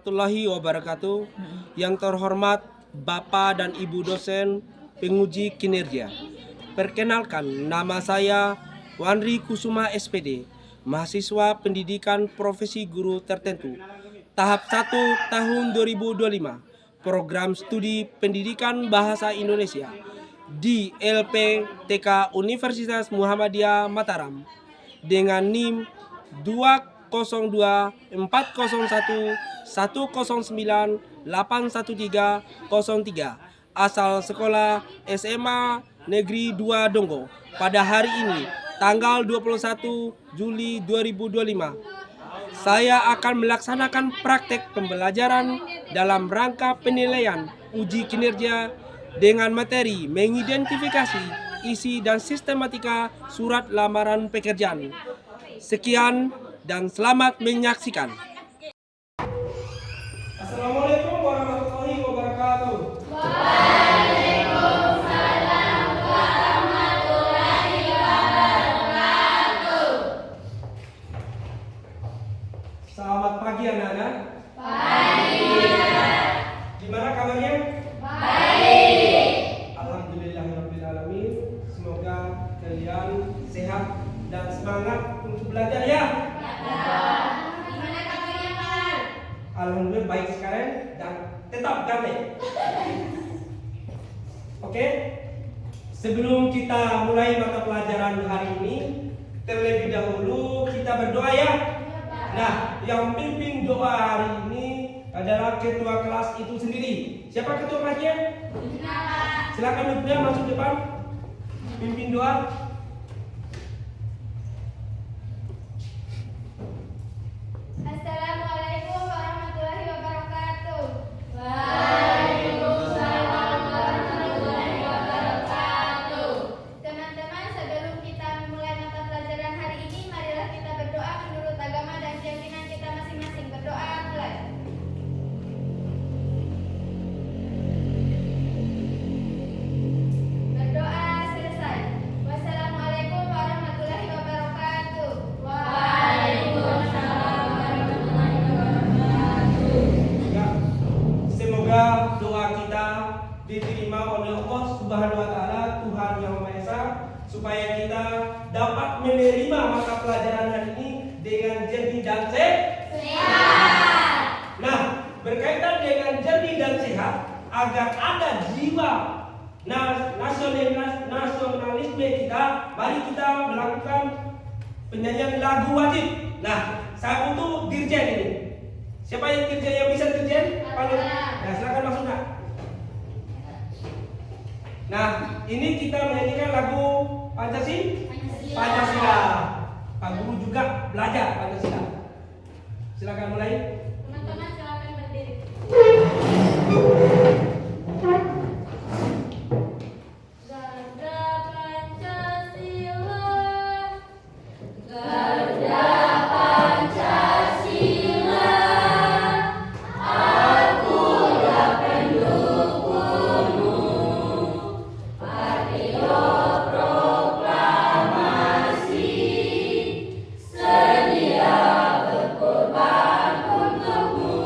warahmatullahi wabarakatuh. Yang terhormat Bapak dan Ibu dosen penguji kinerja. Perkenalkan, nama saya Wanri Kusuma SPD, mahasiswa pendidikan profesi guru tertentu, tahap 1 tahun 2025, program studi pendidikan bahasa Indonesia di LPTK Universitas Muhammadiyah Mataram dengan NIM 202401191981303, asal sekolah SMA Negeri 2 Donggo, pada hari ini tanggal 21 Juli 2025. Saya akan melaksanakan praktek pembelajaran dalam rangka penilaian uji kinerja dengan materi mengidentifikasi isi dan sistematika surat lamaran pekerjaan. Sekian dan selamat menyaksikan. Assalamualaikum warahmatullahi wabarakatuh. Waalaikumsalam warahmatullahi wabarakatuh. Selamat pagi anak-anak. Pagi. Gimana kabarnya? Baik. Alhamdulillahirrabbilalamin. Semoga kalian sehat dan semangat untuk belajar ya. Gimana kabarnya, Pak? Alhamdulillah baik sekali dan tetap damai. Oke. Sebelum kita mulai mata pelajaran hari ini, terlebih dahulu kita berdoa ya. Nah, yang pimpin doa hari ini adalah ketua kelas itu sendiri. Siapa ketua kelasnya? Silakan duduknya masuk depan. Pimpin doa. Assalamualaikum warahmatullahi wabarakatuh. Waalaikumsalam warahmatullahi wabarakatuh. Teman-teman, sebelum kita memulai mata pelajaran hari ini, marilah kita berdoa menurut agama dan keyakinan kita masing-masing. Berdoa mulai. Berdoa selesai. Wassalamualaikum warahmatullahi wabarakatuh. Waalaikumsalam warahmatullahi wabarakatuh. Ya, semoga doa kita diterima oleh Allah Subhanahu wa taala, Tuhan Yang Maha Esa, supaya kita dapat menerima mata pelajaran hari ini dengan jernih dan sehat. Nah, berkaitan dengan jernih dan sehat, agar ada jiwa nasionalisme kita, mari kita melakukan penyanyian lagu wajib. Nah, saya butuh dirjen ini. Siapa yang dirjen, yang bisa dirjen? Nah, silakan masuk nak. Nah, ini kita menyanyikan lagu Pancasila. Pak Guru juga belajar Pancasila. Silakan mulai. Teman-teman silakan berdiri. Garda Pancasila, Garda Pancasila, akulah pendukungmu, patriot proklamasi, sedia berkorban untukmu.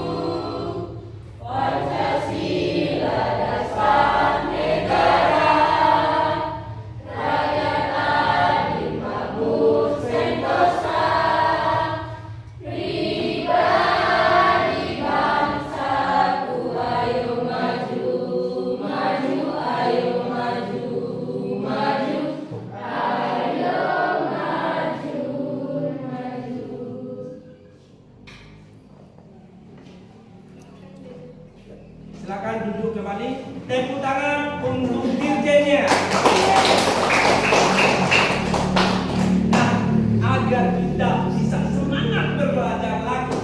Pancasila dasar negara, rakyat adil makmur sentosa, pribadi bangsaku, ayo maju, maju, ayo maju, maju, ayo maju, maju. Silakan duduk kembali. Tepuk tangan untuk dirjennya. Nah, agar kita bisa semangat belajar lagi.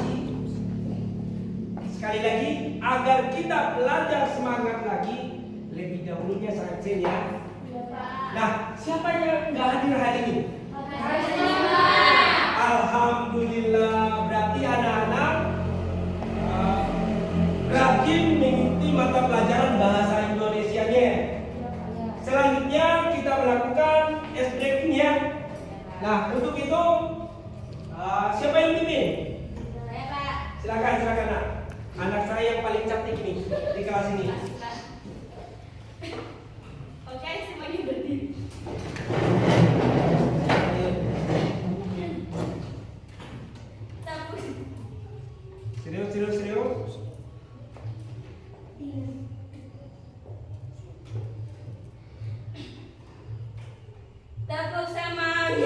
Sekali lagi, agar kita belajar semangat lagi, lebih dahulunya saya absen ya. Nah, siapa yang nggak hadir hari ini? Alhamdulillah, berarti anak-anak rajin mengikuti mata pelajaran bahasa Indonesianya. Selanjutnya kita melakukan SBM ya. Nah, untuk itu siapa yang pimpin? Saya, Pak. Silakan nak. paling cantik ini di kelas ini. Oke, semuanya berdiri. Tapos. Serius. Tepuk semangat.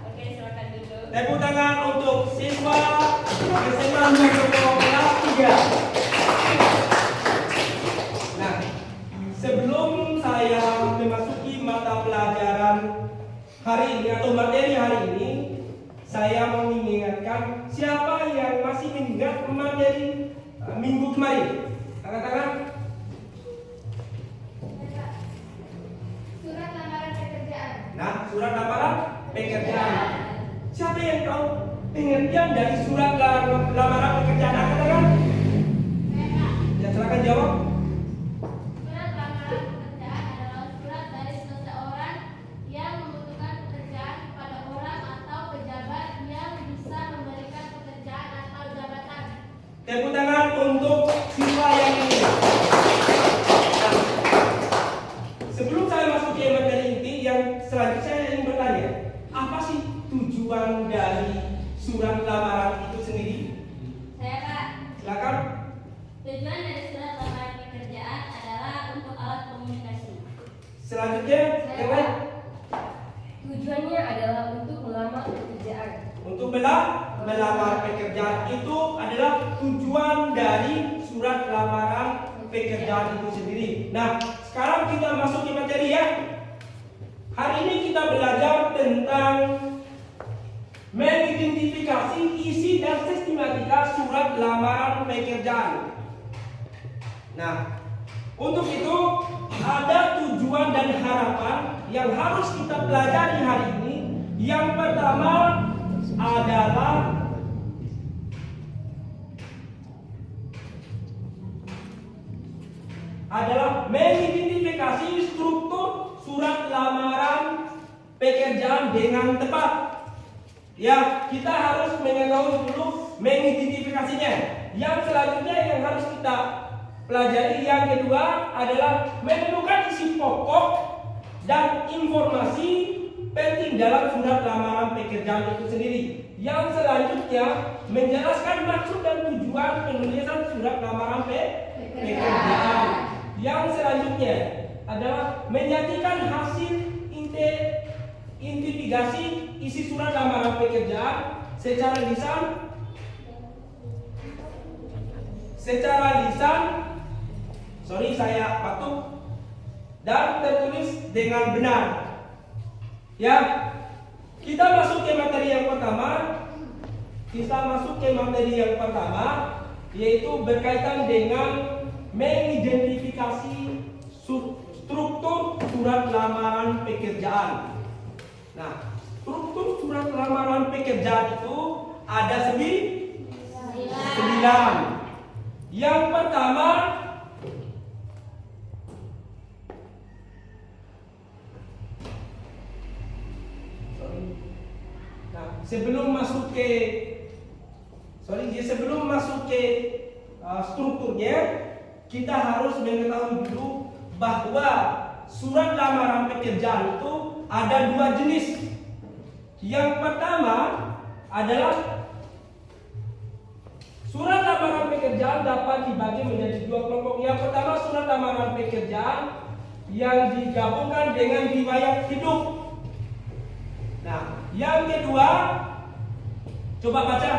Oke, silakan duduk. Tepuk tangan untuk siswa SMA Muldoko kelas 3. Nah, sebelum saya memasuki mata pelajaran hari ini atau materi hari ini, saya mau mengingatkan siapa yang masih mengingat materi minggu kemarin. Angkat tangan. Surat lamaran pekerjaan. Nah, surat lamaran pekerjaan. Siapa yang tahu pengertian dari surat lamaran pekerjaan? Angkat tangan. Ya, silakan jawab. Surat lamaran pekerjaan adalah surat dari seseorang yang membutuhkan pekerjaan kepada orang atau pejabat yang bisa memberikan pekerjaan atau jabatan. Tepuk tangan untuk siswa yang ini. Nah, sebelum saya masuk ke materi inti yang selanjutnya, saya ingin bertanya, apa sih tujuan dari surat lamaran itu sendiri? Saya Pak. Silakan. Tujuan dari surat lamaran pekerjaan adalah untuk alat komunikasi. Selanjutnya, yang lain. Tujuannya adalah untuk melamar pekerjaan. Untuk melamar pekerjaan itu adalah tujuan dari surat lamaran pekerjaan itu sendiri. Nah, sekarang kita masuk ke materi ya. Hari ini kita belajar tentang mengidentifikasi isi dan sistematika surat lamaran pekerjaan. Nah, untuk itu ada tujuan dan harapan yang harus kita pelajari hari ini. Yang pertama adalah mengidentifikasi struktur surat lamaran pekerjaan dengan tepat. Ya, kita harus mengetahui dulu mengidentifikasinya. Yang selanjutnya yang harus kita pelajari yang kedua adalah menemukan isi pokok dan informasi penting dalam surat lamaran pekerjaan itu sendiri. Yang selanjutnya menjelaskan maksud dan tujuan penulisan surat lamaran pekerjaan. Yang selanjutnya adalah menyajikan hasil investigasi isi surat lamaran pekerjaan secara lisan, saya patuk dan tertulis dengan benar. Ya, kita masuk ke materi yang pertama. Yaitu berkaitan dengan mengidentifikasi struktur surat lamaran pekerjaan. Nah, struktur surat lamaran pekerjaan itu ada 9. Yang pertama, sebelum masuk ke strukturnya, kita harus mengetahui dulu bahwa surat lamaran pekerjaan itu ada 2 jenis. Yang pertama adalah surat lamaran pekerjaan dapat dibagi menjadi 2 kelompok. Yang pertama, surat lamaran pekerjaan yang digabungkan dengan riwayat hidup. Nah, yang kedua, coba baca,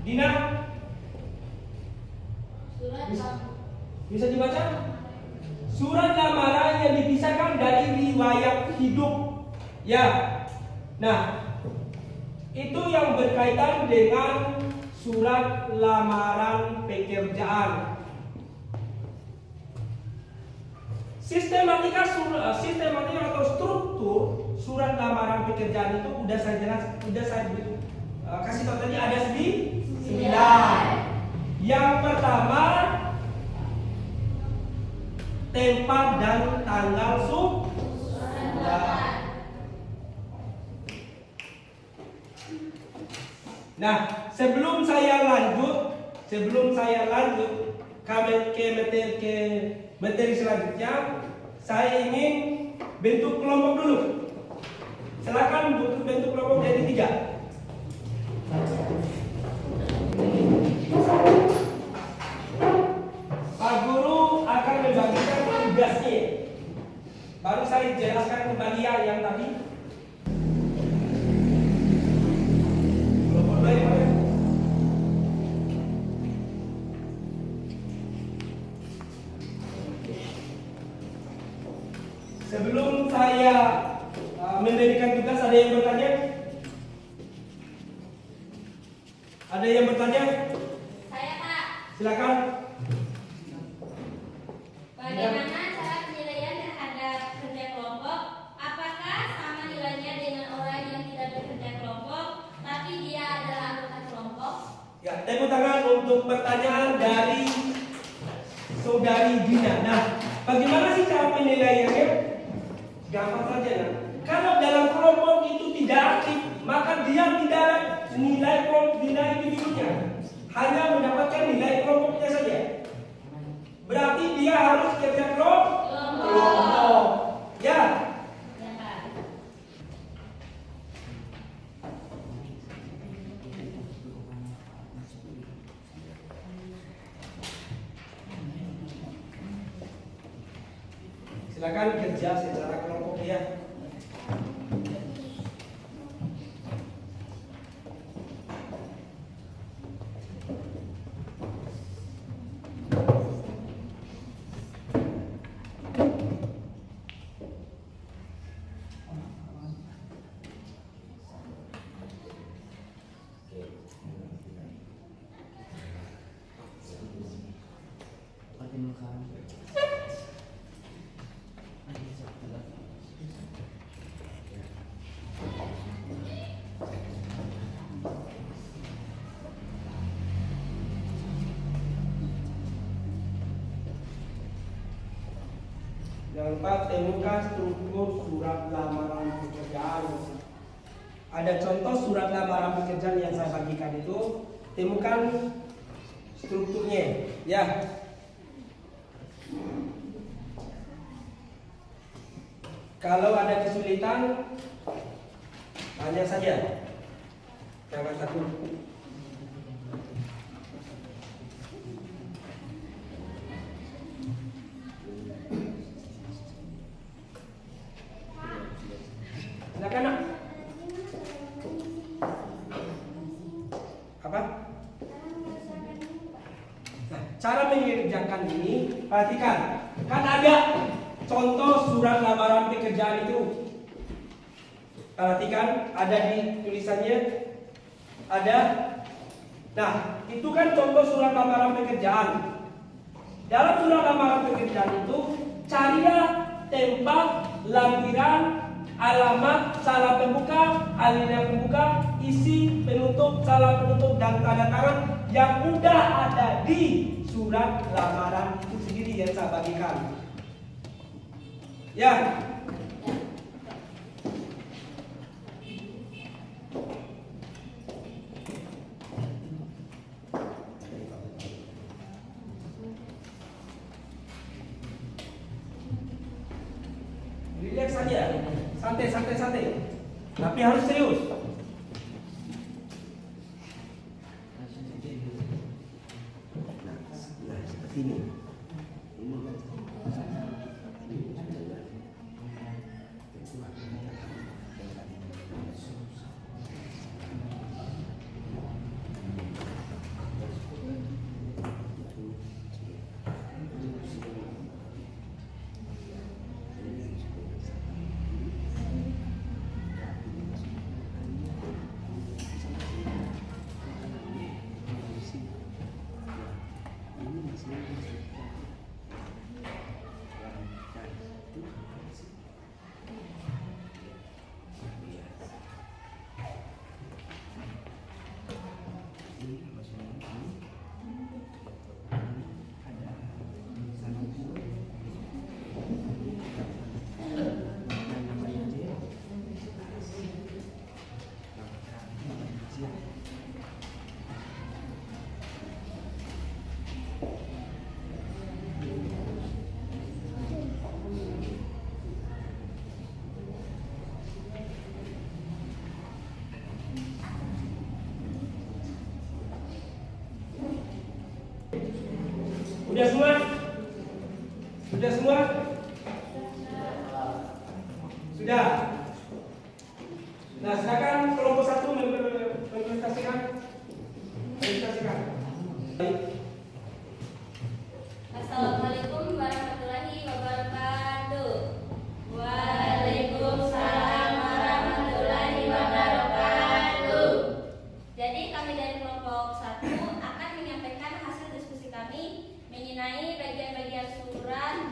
Dina. Bisa dibaca? Surat lamaran yang dipisahkan dari riwayat hidup. Ya. Nah, itu yang berkaitan dengan surat lamaran pekerjaan. Sistematika atau struktur surat lamaran pekerjaan itu udah saya kasih tahu tadi ada 9. Yang pertama, tempat dan tanggal surat. Nah, sebelum saya lanjut ke materi selanjutnya, saya ingin bentuk kelompok dulu. Silakan bentuk kelompok jadi 3. Pak Guru akan membagikan tugasnya. Baru saya jelaskan kembali yang tadi. Kelompok 2 di mana? Sebelum saya memberikan tugas, ada yang bertanya? Ada yang bertanya? Saya, Pak. Silakan. Bagaimana cara penilaian terhadap kerja kelompok? Apakah sama nilainya dengan orang yang tidak bekerja kelompok, tapi dia adalah anggota kelompok? Ya, tepuk tangan untuk pertanyaan dari Saudari Dina. Nah, bagaimana sih cara penilaiannya? Gampang saja, nah. Kalau dalam kelompok itu tidak aktif, maka dia tidak nilai individunya, hanya mendapatkan nilai kelompoknya saja. Berarti dia harus kerja kelompok. Ya. Ya, Pak. Silakan kerja secara kelompok ya. Jangan lupa temukan struktur surat lamaran pekerjaan. Ada contoh surat lamaran pekerjaan yang saya bagikan itu, temukan strukturnya, ya. Kalau ada kesulitan, tanya saja. Jangan takut. Silakan, Nak. Apa? Nah, cara mengerjakan ini, perhatikan. Kan ada contoh surat lamaran pekerjaan itu. Perhatikan, ada di tulisannya. Ada. Nah, itu kan contoh surat lamaran pekerjaan. Dalam surat lamaran pekerjaan itu, carilah tempat, lampiran, alamat, salam pembuka, alinea pembuka, isi, penutup, salam penutup, dan tanda tangan yang udah ada di surat lamaran itu sendiri yang saya bagikan. Ya. Relax saja, santai. Tapi harus serius. Nah, seperti ini. Sudah semua? Sudah semua? Sudah. Nah, silakan kelompok 1 mempresentasikan. Baik. Assalamualaikum warahmatullahi wabarakatuh. Waalaikumsalam warahmatullahi wabarakatuh. Jadi kami dari kelompok 1 akan menyampaikan hasil diskusi kami mengenai bagian-bagian surat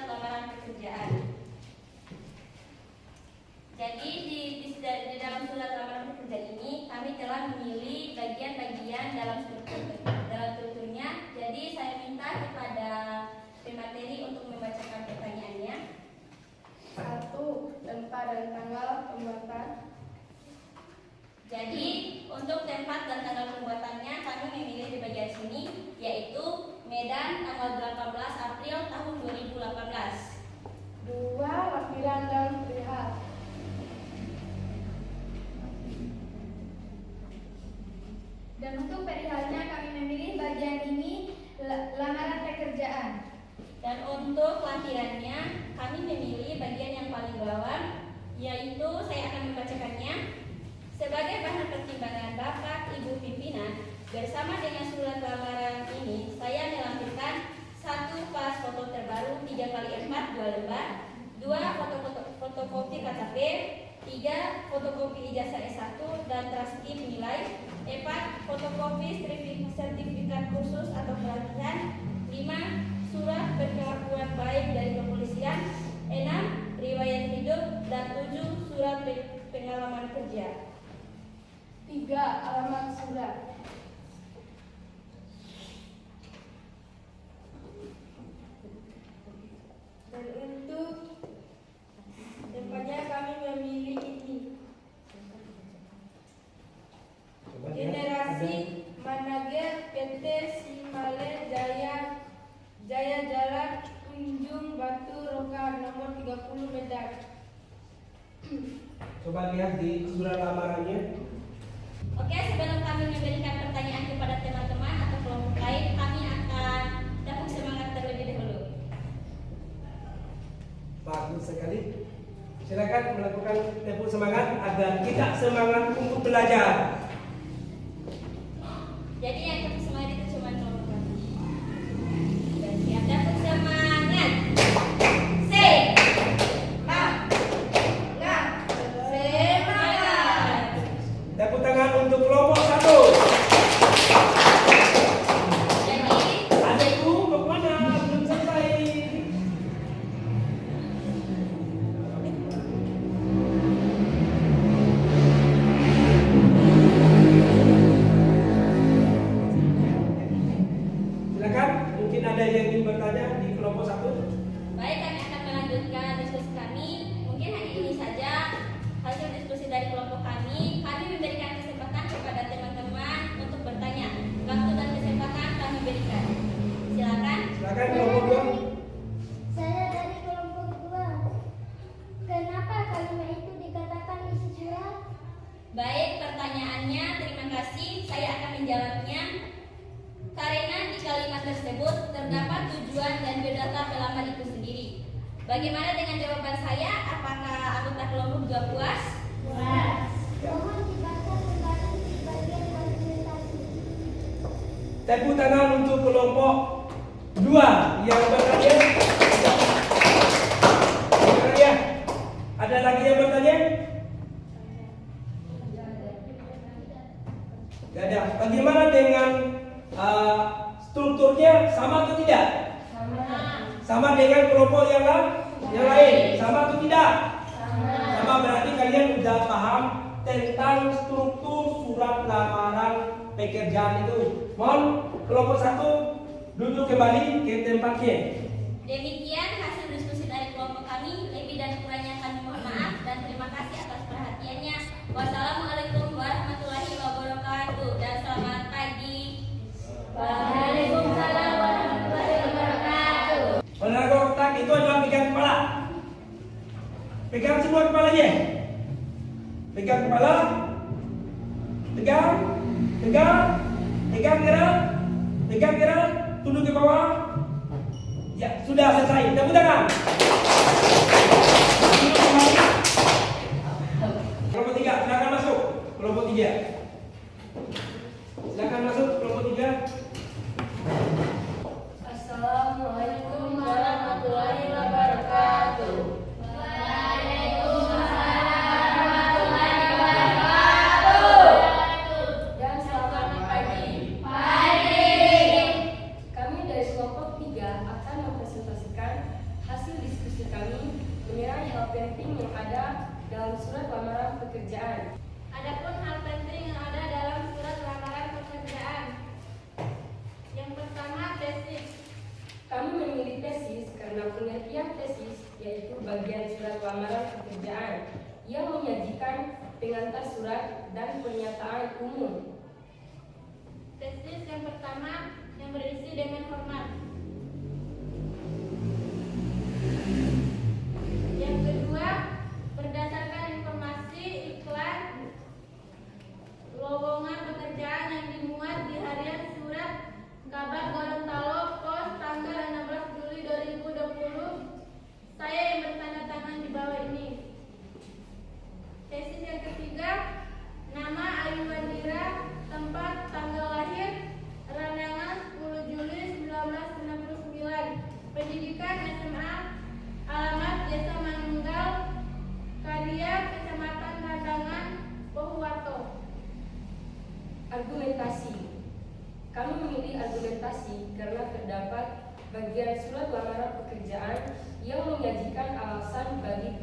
lamaran pekerjaan. Jadi di dalam surat lamaran pekerjaan ini kami telah memilih bagian-bagian dalam strukturnya. Jadi saya minta kepada pemateri untuk membacakan pertanyaannya. 1. Tempat dan tanggal pembuatan. Jadi untuk tempat dan tanggal pembuatannya kami memilih di bagian sini, yaitu Medan tanggal 18 April tahun 2018. 2. Lampiran dan perihal. Dan untuk perihalnya kami memilih bagian ini, lamaran pekerjaan. Dan untuk lampirannya kami memilih bagian yang paling bawah, yaitu saya akan membacakannya. Sebagai bahan pertimbangan Bapak Ibu pimpinan, bersama dengan surat lamaran ini, saya melampirkan 1 pas foto terbaru 3x4 2 lembar, 2 fotokopi KTP, 3 fotokopi ijazah S1 dan transkrip nilai, 4 fotokopi sertifikat kursus atau pelatihan, 5 surat berkelakuan baik dari kepolisian, 6 riwayat hidup, dan 7 surat pengalaman kerja. 3. Alamat surat. Dan untuk tempatnya kami memilih ini. Generasi Manager PT Simale Jaya Jalan Tunjung Batu Roka nomor 30 Medan. Coba lihat di surat lamarannya. Oke, sebelum kami memberikan pertanyaan kepada teman-teman atau kelompok lain, kami akan tepuk semangat terlebih dahulu. Bagus sekali. Silakan melakukan tepuk semangat agar kita semangat untuk belajar. Jadi yang tepuk semangat itu cuma kelompok kami. Dan siap tepuk semangat. Semangat. Tepuk tangan untuk kelompok 1. Jadi Adikku mau kemana? Belum selesai. Silakan, mungkin ada yang ingin bertanya di kelompok 1. baik, kami akan melanjutkan diskusi kami. Mungkin hanya ini saja hasil diskusi dari kelompok kami. Kami memberikan kesempatan kepada teman-teman untuk bertanya. Waktu dan kesempatan kami berikan. Silakan. Silakan kelompok 2. Saya dari kelompok 2. Kenapa kalimat itu dikatakan isi surat? Baik, pertanyaannya terima kasih. Saya akan menjawabnya. Karena di kalimat tersebut terdapat tujuan dan biodata pelamar itu sendiri. Bagaimana dengan jawaban saya? Apakah anggota kelompok 2 puas? Mohon dibaca kembali di bagian argumentasi. Tepuk tangan untuk kelompok 2 yang bertanya. Ya. Ada lagi yang bertanya? Tidak ada. Bagaimana dengan strukturnya, sama atau tidak? Sama dengan kelompok yang lain? Sama atau tidak? Sama, berarti kalian sudah paham tentang struktur surat lamaran pekerjaan itu. Mohon kelompok 1 duduk kembali ke tempatnya. Demikian hasil diskusi dari kelompok kami. Lebih dan kurangnya kami mohon maaf dan terima kasih atas perhatiannya. Wassalamualaikum warahmatullahi wabarakatuh dan selamat pagi. Waalaikumsalam warahmatullahi wabarakatuh. Olahraga otak itu adalah pegang kepala. Pegang semua kepalanya. Pegang kepala. Pegang gerak. Pegang gerak. tunduk ke bawah. Ya, sudah selesai. Tepuk tangan. Tunduk kembali. Kelompok 3, silakan masuk. Kelompok 3. Silakan masuk kelompok 3. Assalamualaikum warahmatullahi wabarakatuh. Dan selamat pagi. Kami dari kelompok 3 akan mempresentasikan hasil diskusi kami mengenai hal penting yang ada dalam surat lamaran pekerjaan. Adapun hal penting yang ada dalam surat lamaran pekerjaan. Yang pertama, tesis. Kami memilih tesis karena pengertian tesis yaitu bagian surat lamaran pekerjaan yang menyajikan pengantar surat dan pernyataan umum. Tesis yang pertama yang berisi dengan hormat. Yang kedua, berdasarkan informasi iklan lowongan pekerjaan yang dimuat di harian surat kabar Gorontalo Pos tanggal 16 Juli 2020, saya yang bertanda tangan di bawah ini. Tesis yang ketiga, nama Ayu Wandira, tempat tanggal lahir Randangan 10 Juli 1999, pendidikan SMA, alamat Desa Manunggal, Karya Kecamatan Randangan, Pohuwato. Argumentasi. Kami memilih argumentasi karena terdapat bagian surat lamaran pekerjaan yang menyajikan alasan bagi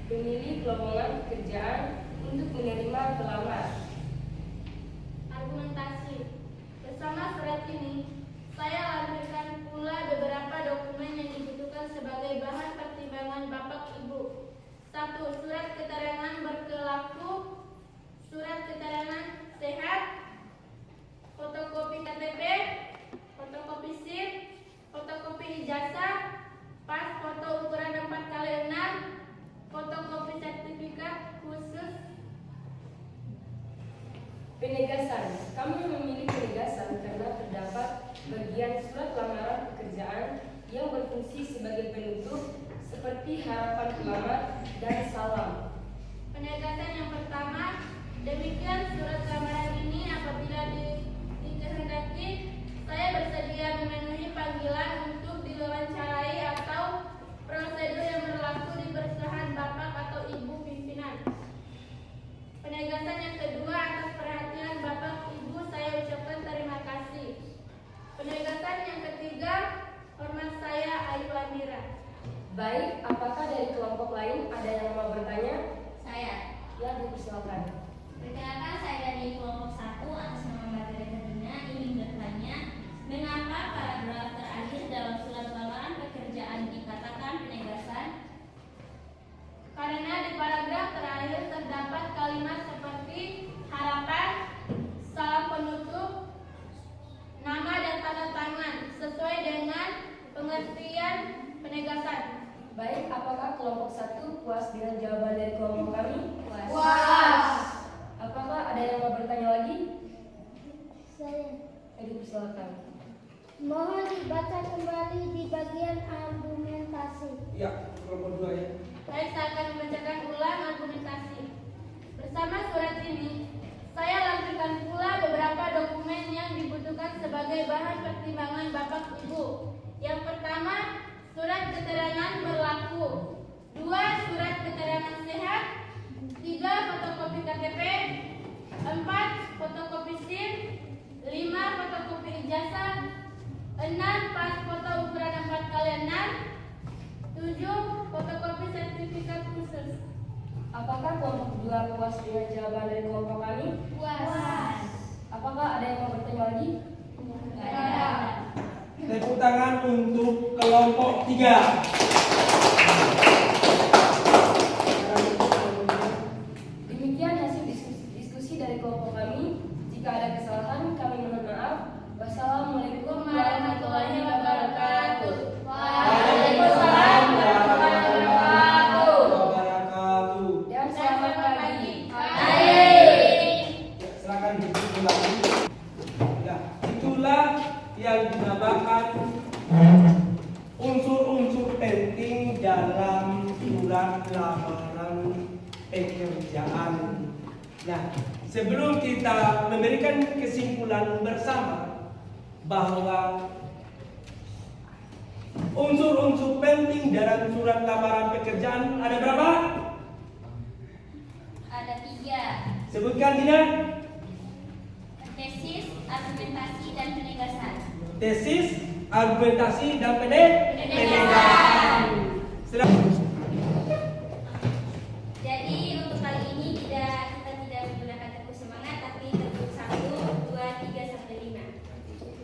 pemilih lowongan pekerjaan untuk menerima pelamar. Argumentasi. Bersama surat ini, saya lampirkan pula beberapa dokumen yang dibutuhkan sebagai bahan pertimbangan Bapak Ibu. 1. Surat keterangan berkelaku, surat keterangan sehat, fotokopi KTP, fotokopi SIM, fotokopi ijazah, pas foto ukuran 4x6, fotokopi sertifikat khusus. Penegasan. Kami memilih penegasan karena terdapat bagian surat lamaran pekerjaan yang berfungsi sebagai penutup seperti harapan pelamar dan salam. Penegasan yang pertama, demikian surat lamaran ini apabila dikehendaki, saya bersedia memenuhi panggilan untuk diwawancarai atau prosedur yang berlaku di perusahaan Bapak atau Ibu pimpinan. Penegasan yang kedua, atas perhatian Bapak Ibu saya ucapkan terima kasih. Penegasan yang ketiga, hormat saya Ayu Wandira. Baik, apakah dari kelompok lain ada yang mau bertanya? Saya. Ya, dipersilakan. Perkenalkan, saya dari kelompok 1 atas nama Mbak Teresa ingin bertanya, mengapa paragraf terakhir dalam surat lamaran pekerjaan dikatakan penegasan? Karena di paragraf terakhir terdapat kalimat seperti harapan, salam penutup, nama dan tanda tangan sesuai dengan pengertian penegasan. Baik, apakah kelompok 1 puas dengan jawaban dari kelompok kami? Puas. Apakah ada yang mau bertanya lagi? Saya. Dipersilakan. Mohon dibaca kembali di bagian argumentasi. Ya, kelompok 2 ya. Baik, saya akan membacakan ulang argumentasi. Bersama surat ini, saya lampirkan pula beberapa dokumen yang dibutuhkan sebagai bahan pertimbangan Bapak Ibu. Yang pertama, surat keterangan berlaku. 2. Surat keterangan sehat. 3. Fotokopi KTP. 4. Fotokopi SIM. 5. Fotokopi ijazah. 6. Pas foto ukuran 4x6. 7. Fotokopi sertifikat khusus. Apakah kelompok 2 puas dengan jawaban dari kelompok kami? Puas. Apakah ada yang mau bertanya lagi? Ada. Tepuk tangan untuk kelompok 3. Demikian hasil diskusi dari kelompok kami. Jika ada kesalahan, kami mohon maaf. Wassalamualaikum warahmatullahi wabarakatuh. Waalaikumsalam warahmatullahi wabarakatuh. Dan selamat pagi. Ya, silakan duduk kembali. Ya, itulah yang dinamakan Nah, sebelum kita memberikan kesimpulan bersama bahwa unsur-unsur penting dalam surat lamaran pekerjaan ada berapa? Ada 3. Sebutkan Dina. Tesis, argumentasi, dan penegasan. Tesis, argumentasi, dan penegasan. Jadi untuk kali ini kita tidak menggunakan tepuk semangat, tapi tepuk 1, 2, 3 sampai 5.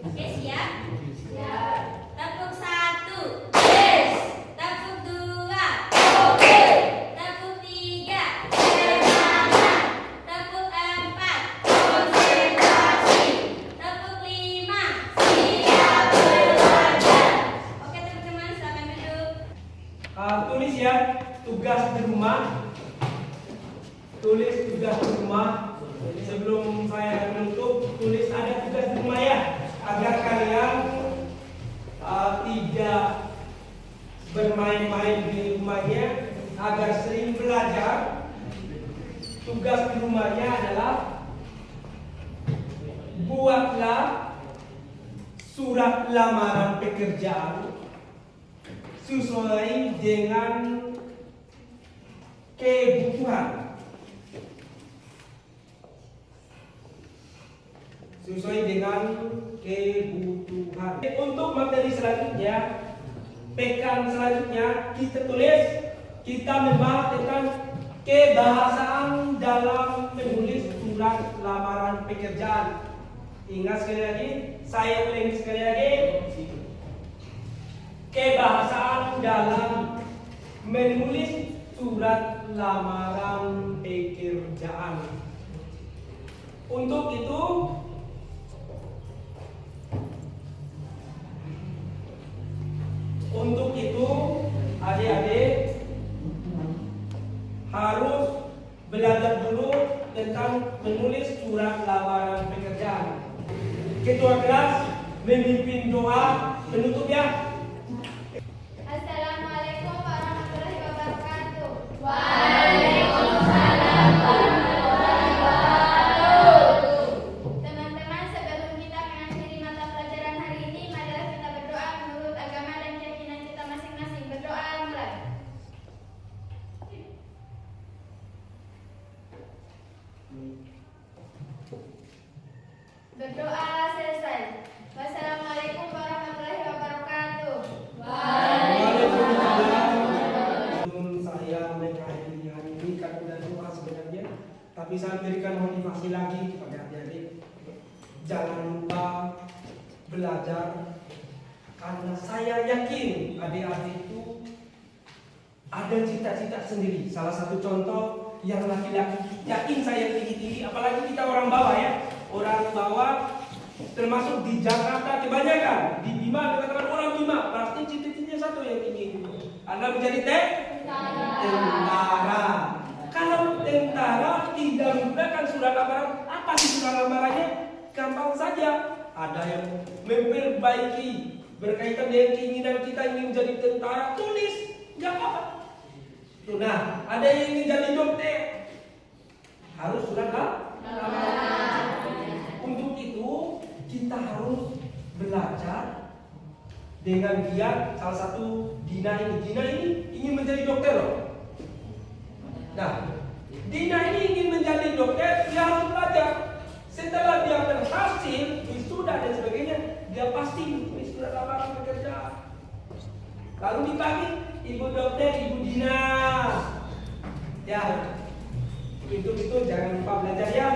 Oke, siap? Siap. Tepuk 1. Yes. Tepuk 2. Oke. Tepuk 3. Semangat. Tepuk 4. Konsentrasi. Tepuk 5. Siap belajar. Oke teman-teman, silakan duduk. Tulis ya tugas di rumah. Tulis tugas di rumah. Sebelum saya menutup, tulis ada tugas di rumah ya, agar kalian tidak bermain-main di rumahnya, agar sering belajar. Tugas di rumahnya adalah buatlah surat lamaran pekerjaan sesuai dengan kebutuhan. Sesuai dengan kebutuhan. Untuk materi selanjutnya, pekan selanjutnya kita membahas tentang kebahasaan dalam menulis surat lamaran pekerjaan. Ingat sekali lagi, saya ulangi sekali lagi. Kebahasaan dalam menulis surat lamaran pekerjaan. Untuk itu adik-adik harus belajar dulu tentang menulis surat lamaran pekerjaan. Ketua kelas memimpin doa penutup ya. Assalamualaikum warahmatullahi wabarakatuh. Waalaikumsalam warahmatullahi wabarakatuh. Teman-teman, sebelum kita mengakhiri mata pelajaran hari ini, marilah kita berdoa menurut agama dan keyakinan kita masing-masing. Berdoa mulai. Berdoa selesai. Wassalamualaikum warahmatullahi wabarakatuh. Sebelum saya mengakhiri hari ini kan udah doa sebenarnya, tapi saya berikan motivasi lagi kepada adik-adik. Jangan lupa belajar, karena saya yakin adik-adik itu ada cita-cita sendiri. Salah satu contoh yang laki-laki, yakin saya tinggi-tinggi, apalagi kita orang bawah ya. Orang bawah termasuk di Jakarta kebanyakan, di Bima, katakan orang Bima, pasti cita-citanya satu yang tinggi. Anda menjadi tentara. Kalau tentara tidak menggunakan surat lamaran, apa sih surat lamarannya? Gampang saja. Ada yang memperbaiki berkaitan dengan keinginan kita ingin menjadi tentara, tulis, nggak apa-apa. Nah, ada yang ingin jadi dokter, harus surat lamaran. Untuk itu kita harus belajar dengan giat. Salah satu Dina ini ingin menjadi dokter loh. Nah, Dina ini ingin menjadi dokter, dia harus belajar. Setelah dia berhasil, wisuda dan sebagainya, dia pasti menulis surat lamaran pekerjaan. Lalu dipanggil, Ibu Dokter, Ibu Dina. Ya, itu jangan lupa belajar ya.